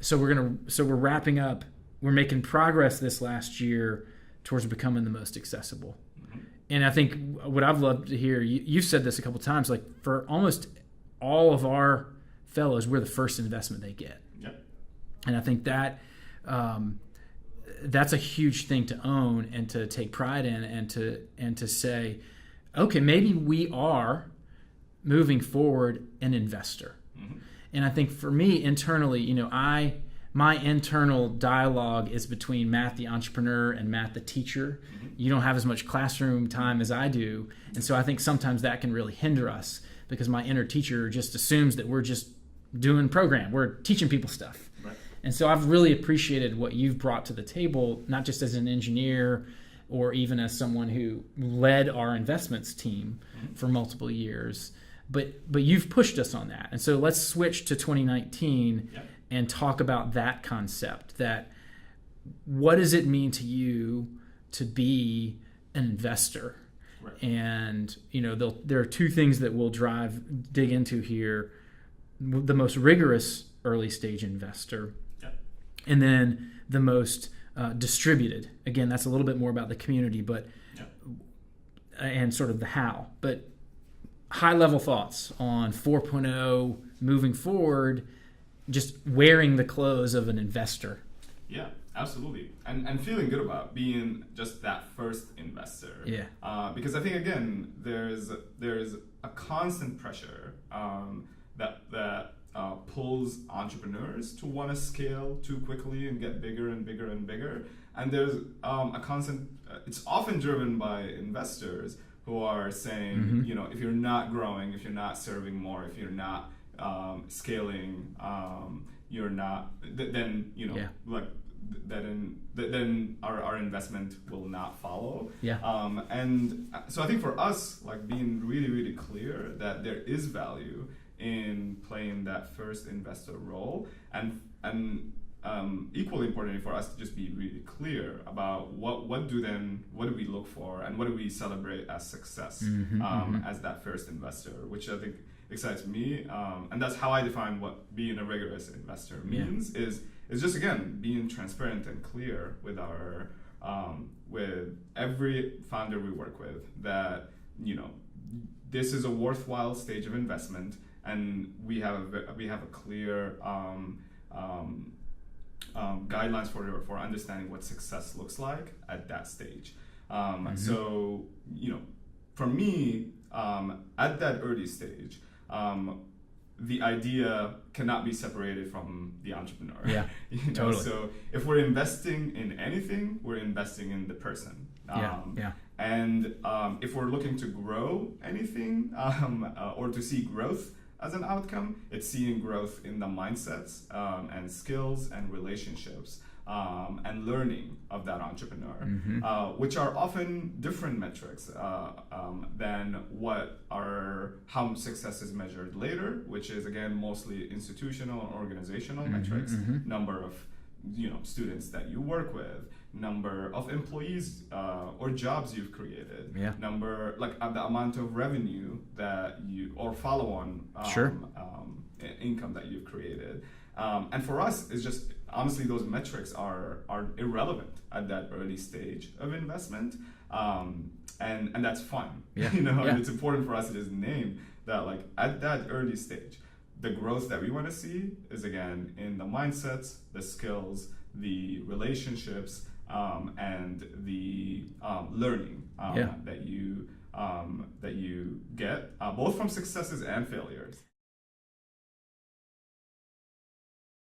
so we're wrapping up. We're making progress this last year towards becoming the most accessible. And I think what I've loved to hear, you've said this a couple of times, like for almost all of our fellows, we're the first investment they get. Yep. And I think that that's a huge thing to own and to take pride in, and to say, okay, maybe we are moving forward an investor. Mm-hmm. And I think for me internally, my internal dialogue is between Matt the entrepreneur and Matt the teacher. Mm-hmm. You don't have as much classroom time as I do, and so I think sometimes that can really hinder us because my inner teacher just assumes that we're just doing program. We're teaching people stuff. Right. And so I've really appreciated what you've brought to the table, not just as an engineer or even as someone who led our investments team for multiple years, but you've pushed us on that. And so let's switch to 2019 and talk about that concept, that what does it mean to you to be an investor? Right. And, there are two things that we'll dig into here. The most rigorous early stage investor, and then the most distributed. Again, that's a little bit more about the community, but and sort of the how. But high level thoughts on 4.0 moving forward, just wearing the clothes of an investor. Yeah, absolutely. And feeling good about being just that first investor. Yeah. Because I think, again, there's a constant pressure that pulls entrepreneurs to want to scale too quickly and get bigger and bigger and bigger. And there's a constant, it's often driven by investors who are saying, if you're not growing, if you're not serving more, if you're not scaling, you're not, then, then our investment will not follow. Yeah. And so I think for us, like being really, really clear that there is value in playing that first investor role, and equally importantly for us to just be really clear about what do we look for and what do we celebrate as success as that first investor, which I think excites me, and that's how I define what being a rigorous investor means. Is just, again, being transparent and clear with our with every founder we work with that this is a worthwhile stage of investment, and we have a clear guidelines for understanding what success looks like at that stage. So for me, at that early stage, the idea cannot be separated from the entrepreneur. Yeah, totally. So if we're investing in anything, we're investing in the person. And if we're looking to grow anything or to see growth as an outcome, it's seeing growth in the mindsets and skills and relationships and learning of that entrepreneur, which are often different metrics than how success is measured later, which is, again, mostly institutional and organizational metrics, number of students that you work with, number of employees or jobs you've created, number, like the amount of revenue that or follow-on income that you've created. And for us, it's just, honestly, those metrics are irrelevant at that early stage of investment. And that's fine. And it's important for us to just name that, like, at that early stage, the growth that we want to see is, again, in the mindsets, the skills, the relationships, and the learning that you get both from successes and failures.